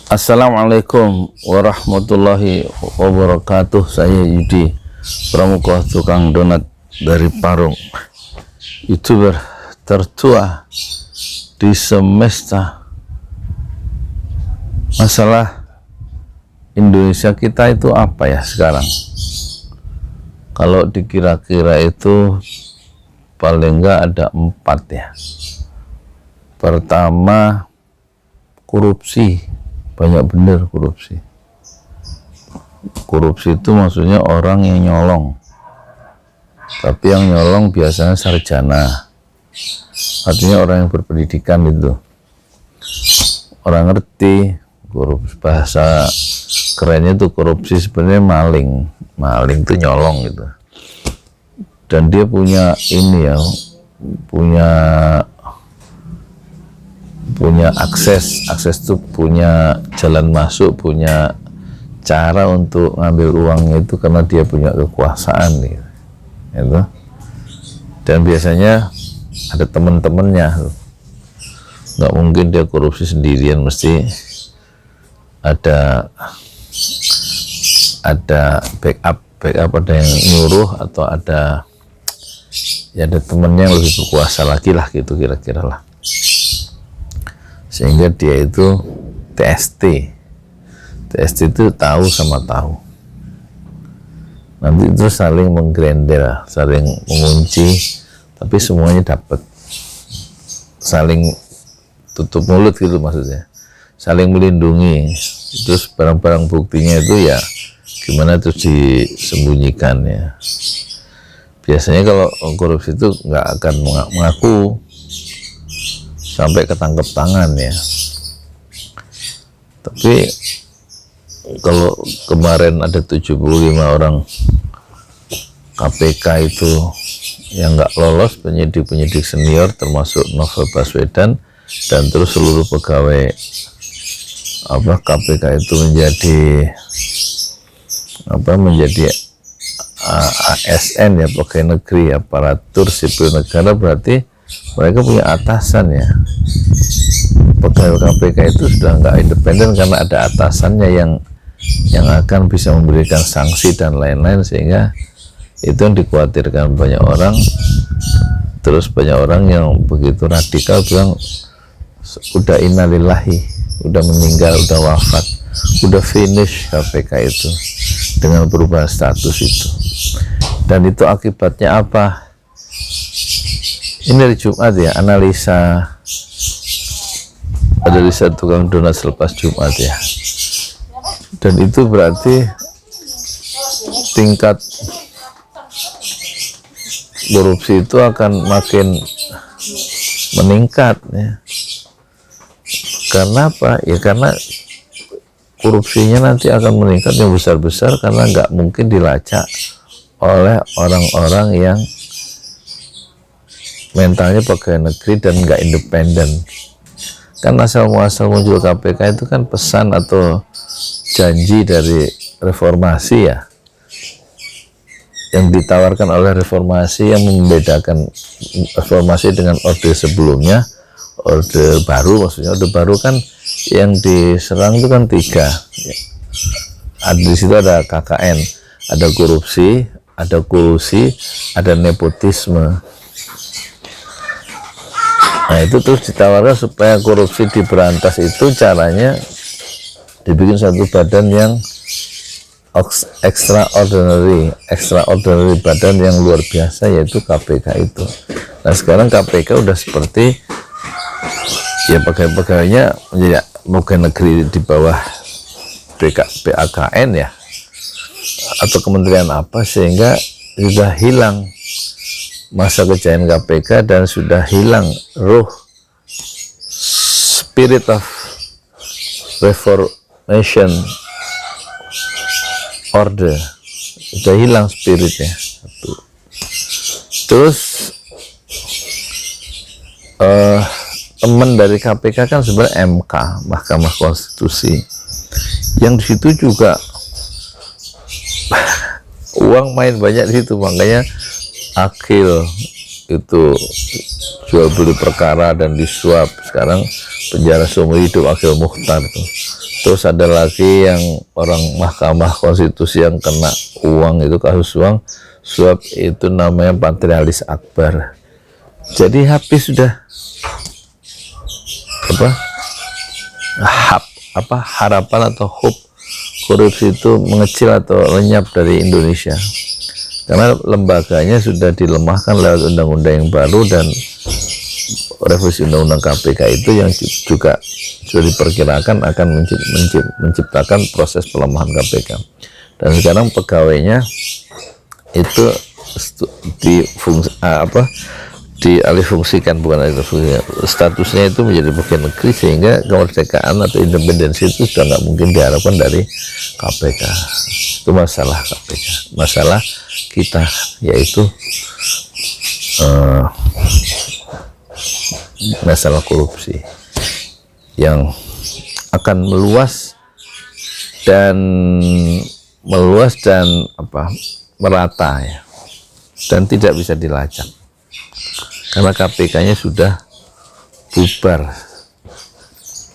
Assalamualaikum warahmatullahi wabarakatuh. Saya Yudi Pramuka, tukang donat dari Parung, YouTuber tertua di semesta. Masalah Indonesia kita itu apa ya sekarang? Kalau dikira-kira itu paling enggak ada 4 ya. Pertama, korupsi. Banyak bener korupsi. Korupsi itu maksudnya orang yang nyolong, tapi yang nyolong biasanya sarjana, artinya orang yang berpendidikan itu, orang ngerti korupsi. Bahasa kerennya itu korupsi sebenarnya maling itu nyolong gitu, dan dia punya ini ya, punya akses itu, punya jalan masuk, punya cara untuk ngambil uangnya itu karena dia punya kekuasaan gitu. Dan biasanya ada teman-temannya, nggak mungkin dia korupsi sendirian, mesti ada backup, ada yang nyuruh, atau ada temennya yang lebih berkuasa lagi lah gitu kira-kira lah, sehingga dia itu TST itu tahu sama tahu, nanti itu saling menggrender, saling mengunci, tapi semuanya dapat, saling tutup mulut gitu maksudnya, saling melindungi. Terus barang-barang buktinya itu ya gimana tuh disembunyikan ya. Biasanya kalau korupsi itu nggak akan mengaku sampai ketangkep tangan ya. Tapi kalau kemarin ada 75 orang KPK itu yang nggak lolos, penyidik senior termasuk Novel Baswedan, dan terus seluruh pegawai KPK itu menjadi ASN ya, pegawai negeri, aparatur sipil negara, berarti mereka punya atasan ya. Pegawai KPK itu sudah nggak independen karena ada atasannya yang akan bisa memberikan sanksi dan lain-lain, sehingga itu yang dikhawatirkan banyak orang. Terus banyak orang yang begitu radikal bilang udah innalillahi, udah meninggal, udah wafat, udah finish KPK itu dengan perubahan status itu. Dan itu akibatnya apa? Ini hari Jumat ya, analisa tukang donat selepas Jumat ya. Dan itu berarti tingkat korupsi itu akan makin meningkat ya. Karena apa? Ya karena korupsinya nanti akan meningkat yang besar-besar, karena nggak mungkin dilacak oleh orang-orang yang mentalnya pegawai negeri dan nggak independen. Kan asal muasal muncul KPK itu kan pesan atau janji dari reformasi ya, yang ditawarkan oleh reformasi, yang membedakan reformasi dengan orde sebelumnya. Orde baru, maksudnya orde baru kan yang diserang itu kan 3 ya. Di situ ada KKN, ada korupsi, ada kolusi, ada nepotisme. Nah itu terus ditawarkan supaya korupsi diberantas, itu caranya dibikin satu badan yang extraordinary badan yang luar biasa, yaitu KPK itu. Nah sekarang KPK udah seperti ya pegawai-pegawainya menjadi pegawai negeri di bawah BKN ya, atau kementerian apa, sehingga sudah hilang masa kejayaan KPK dan sudah hilang ruh, spirit of reformation order, sudah hilang spiritnya. Terus teman dari KPK kan sebenarnya MK, Mahkamah Konstitusi, yang di situ juga uang main banyak di situ, makanya Akil itu jual beli perkara dan disuap, sekarang penjara seumur hidup Akil Mukhtar itu. Terus ada lagi yang orang Mahkamah Konstitusi yang kena uang, itu kasus uang suap, itu namanya Patrialis Akbar. Jadi habis sudah harapan atau hope korupsi itu mengecil atau lenyap dari Indonesia, karena lembaganya sudah dilemahkan lewat undang-undang yang baru dan revisi undang-undang KPK itu yang juga sudah diperkirakan akan menciptakan proses pelemahan KPK. Dan sekarang pegawainya itu dialihfungsikan, bukan alihfungsikan, statusnya itu menjadi pegawai negeri, sehingga kemerdekaan atau independensi itu sudah nggak mungkin diharapkan dari KPK. Itu masalah KPK. Masalah kita yaitu masalah korupsi yang akan meluas dan merata ya, dan tidak bisa dilacak karena KPK-nya sudah bubar.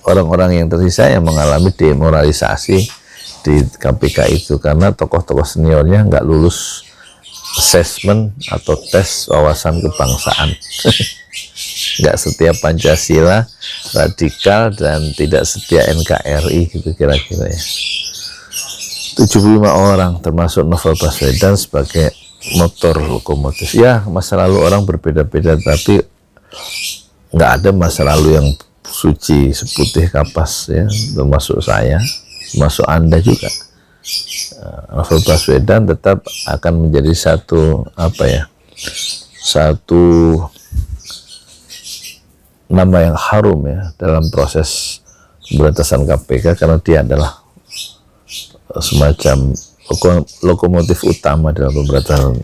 Orang-orang yang tersisa yang mengalami demoralisasi di KPK itu karena tokoh-tokoh seniornya nggak lulus assessment atau tes wawasan kebangsaan. Nggak setia Pancasila, radikal, dan tidak setia NKRI, gitu kira-kira ya. 75 orang termasuk Novel Baswedan sebagai motor lokomotif. Ya, masa lalu orang berbeda-beda, tapi nggak ada masa lalu yang suci seputih kapas ya, termasuk saya, termasuk Anda juga. Novel Baswedan tetap akan menjadi satu nama yang harum ya dalam proses pemberantasan KPK, karena dia adalah semacam lokomotif utama dalam pemberantasan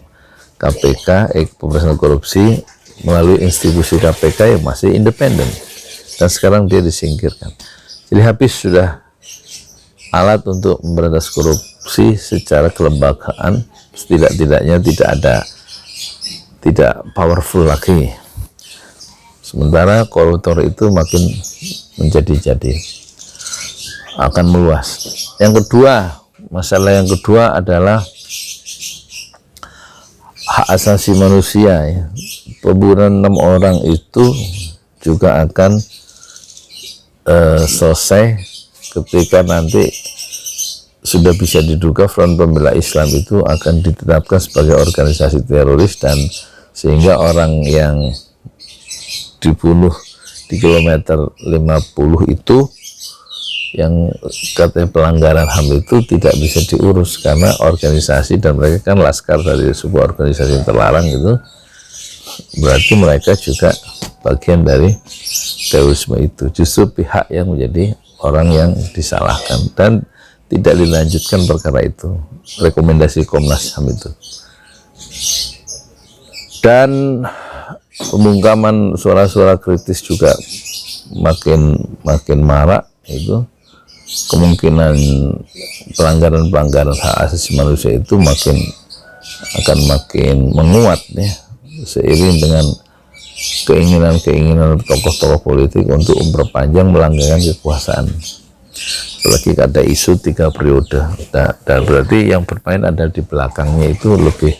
KPK, pemberantasan korupsi melalui institusi KPK yang masih independen, dan sekarang dia disingkirkan. Jadi habis sudah alat untuk memberantas korupsi secara kelembagaan, setidak-tidaknya tidak powerful lagi. Sementara koruptor itu makin menjadi-jadi, akan meluas. Yang kedua, masalah yang kedua adalah hak asasi manusia ya. Pembunuhan 6 orang itu juga akan selesai ketika nanti sudah bisa diduga Front Pembela Islam itu akan ditetapkan sebagai organisasi teroris, dan sehingga orang yang dibunuh di kilometer 50 itu yang katanya pelanggaran HAM itu tidak bisa diurus karena organisasi, dan mereka kan laskar dari sebuah organisasi yang terlarang gitu, berarti mereka juga bagian dari terorisme itu. Justru pihak yang menjadi orang yang disalahkan, dan tidak dilanjutkan perkara itu, rekomendasi Komnas HAM itu. Dan pembungkaman suara-suara kritis juga makin marak. Itu kemungkinan pelanggaran hak asasi manusia itu akan makin menguat ya, seiring dengan keinginan tokoh-tokoh politik untuk memperpanjang melanggarkan kekuasaan. Apalagi ada isu 3 periode, dan berarti yang bermain ada di belakangnya itu lebih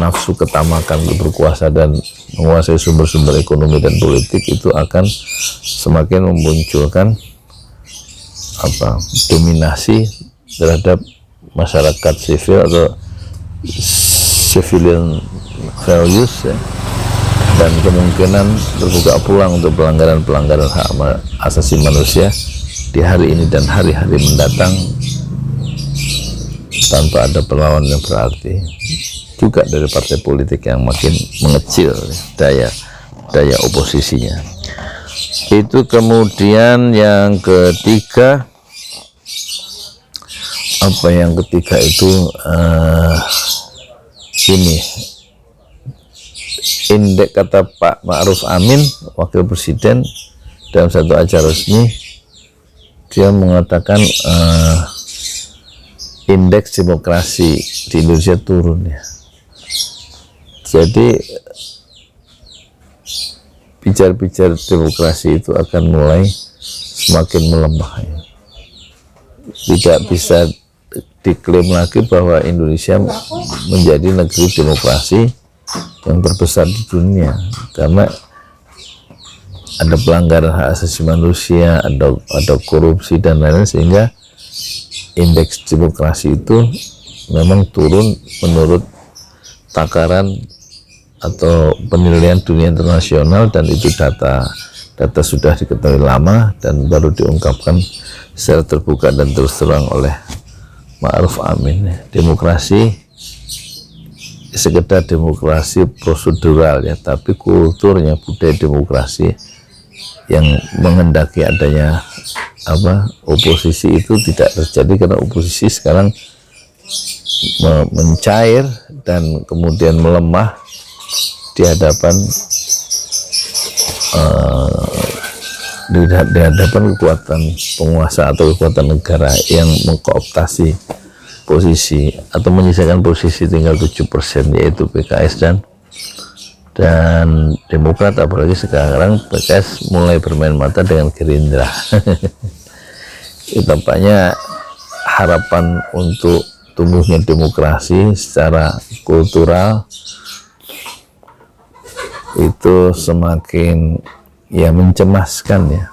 nafsu ketamakan untuk berkuasa dan menguasai sumber-sumber ekonomi dan politik, itu akan semakin memunculkan dominasi terhadap masyarakat sivil atau civilian values ya, dan kemungkinan terbuka peluang untuk pelanggaran hak asasi manusia di hari ini dan hari-hari mendatang tanpa ada perlawanan yang berarti, juga dari partai politik yang makin mengecil daya oposisinya. Itu kemudian yang ketiga, itu ini indeks, kata Pak Ma'ruf Amin, Wakil Presiden, dalam satu acara resmi dia mengatakan indeks demokrasi di Indonesia turun ya. Jadi bicara demokrasi itu akan mulai semakin melemah ya. tidak bisa diklaim lagi bahwa Indonesia menjadi negeri demokrasi yang terbesar di dunia, karena ada pelanggaran hak asasi manusia, ada korupsi dan lain-lain, sehingga indeks demokrasi itu memang turun menurut takaran atau penilaian dunia internasional, dan itu data sudah diketahui lama dan baru diungkapkan secara terbuka dan terus terang oleh Ma'ruf Amin. Demokrasi sekedar demokrasi prosedural ya, tapi kulturnya, budaya demokrasi yang menghendaki adanya oposisi itu tidak terjadi, karena oposisi sekarang mencair dan kemudian melemah di hadapan kekuatan penguasa atau kekuatan negara yang mengkooptasi posisi atau menyisakan posisi tinggal 7%, yaitu PKS dan Demokrat. Apalagi sekarang PKS mulai bermain mata dengan Gerindra. Itu tampaknya harapan untuk tumbuhnya demokrasi secara kultural itu semakin ya mencemaskan ya.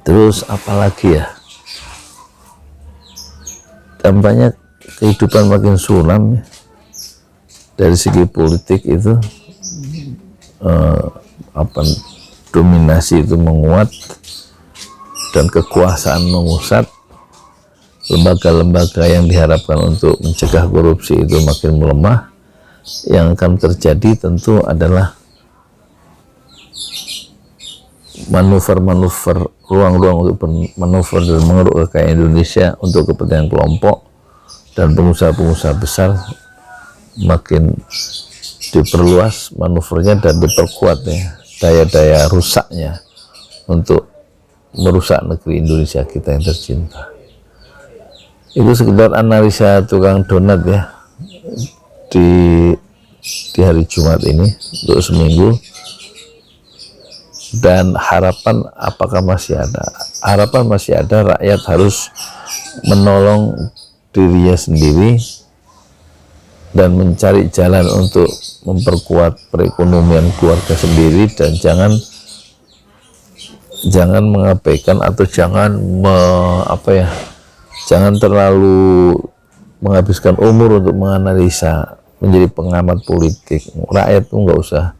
Terus apalagi ya, tampaknya kehidupan makin suram ya. Dari segi politik itu dominasi itu menguat dan kekuasaan mengusat. Lembaga-lembaga yang diharapkan untuk mencegah korupsi itu makin melemah. Yang akan terjadi tentu adalah manuver-manuver, ruang-ruang untuk manuver dan mengeruk kekayaan Indonesia untuk kepentingan kelompok dan pengusaha-pengusaha besar makin diperluas manuvernya dan diperkuat ya, daya-daya rusaknya untuk merusak negeri Indonesia kita yang tercinta. Itu sekedar analisa tukang donat ya di hari Jumat ini untuk seminggu. Dan harapan apakah masih ada? Harapan masih ada. Rakyat harus menolong dirinya sendiri dan mencari jalan untuk memperkuat perekonomian keluarga sendiri, dan jangan mengabaikan atau jangan jangan terlalu menghabiskan umur untuk menganalisa, menjadi pengamat politik. Rakyat tuh nggak usah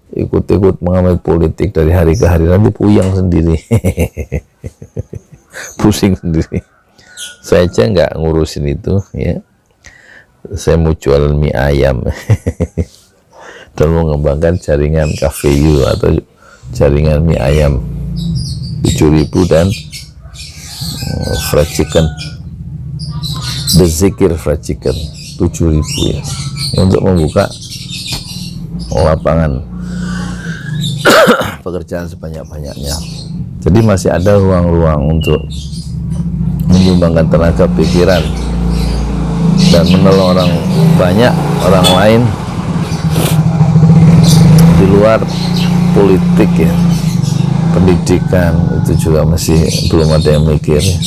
ikut-ikut mengamati politik dari hari ke hari, nanti puyeng sendiri. Pusing sendiri. Saya aja nggak ngurusin itu ya. Saya mau jual mie ayam dan mengembangkan jaringan KVU atau jaringan mie ayam 7.000 dan fried chicken, Bezikir fried chicken 7.000 ya, untuk membuka lapangan pekerjaan sebanyak-banyaknya. Jadi masih ada ruang-ruang untuk menyumbangkan tenaga pikiran dan menolong orang lain di luar politik ya. Pendidikan itu juga masih belum ada yang mikir ya.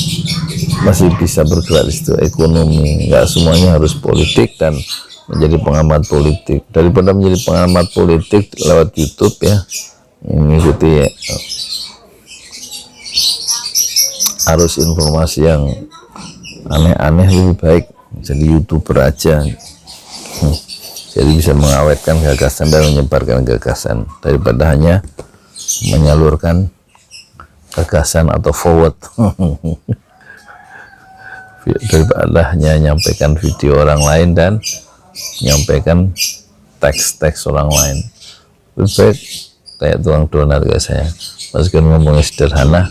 Masih bisa bergerak di situ, ekonomi, nggak semuanya harus politik dan menjadi pengamat politik. Daripada menjadi pengamat politik lewat YouTube ya, mengikuti arus informasi yang aneh-aneh, lebih baik jadi YouTuber aja. Jadi bisa mengawetkan gagasan dan menyebarkan gagasan daripada hanya menyalurkan gagasan atau forward. Daripada hanya menyampaikan video orang lain dan menyampaikan teks-teks orang lain. Lebih baik kayak tukang donat kayak saya, meskipun ngomongnya sederhana,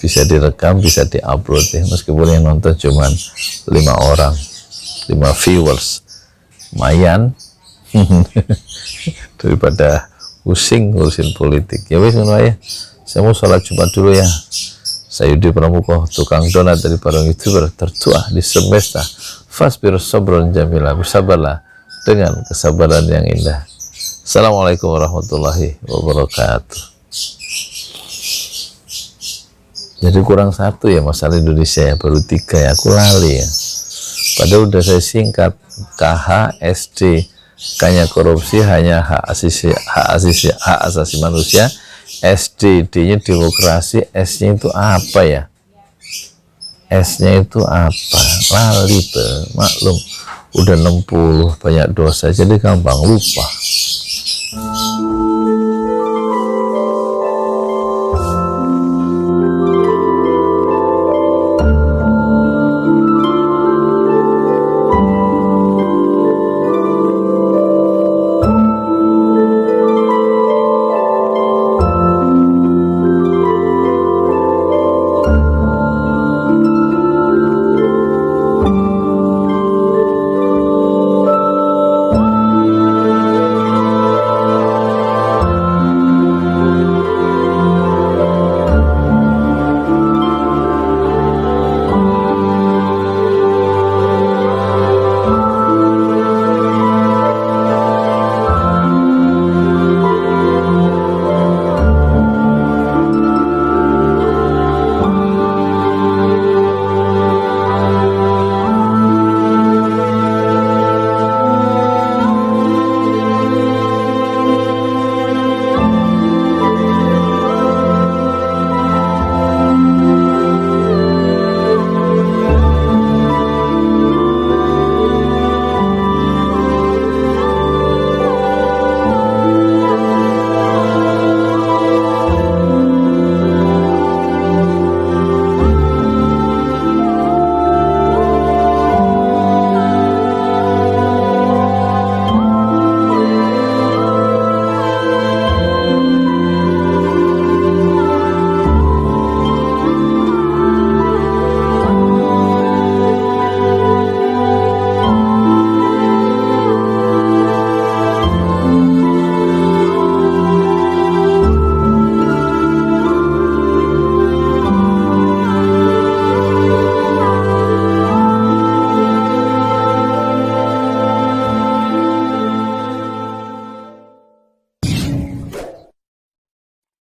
bisa direkam, bisa diupload ya, meskipun yang nonton cuma 5 orang, 5 viewers, lumayan. Daripada pusing ngurusin politik. Ya wis ngono ya. Saya mau sholat Jumat dulu ya. Saya Yudi Pramuko, tukang donat dari Barong YouTuber tertua di semesta. Fasbir sabron jamila, bersabarlah dengan kesabaran yang indah. Assalamualaikum warahmatullahi wabarakatuh. Jadi kurang satu ya masalah Indonesia ya, baru 3 ya, aku lali ya. Padahal udah saya singkat, KH, SD, K-nya korupsi, hanya hak asasi manusia, SD, D-nya demokrasi, S-nya itu apa ya? S-nya itu apa? Lali maklum, udah 60 banyak dosa, jadi gampang lupa.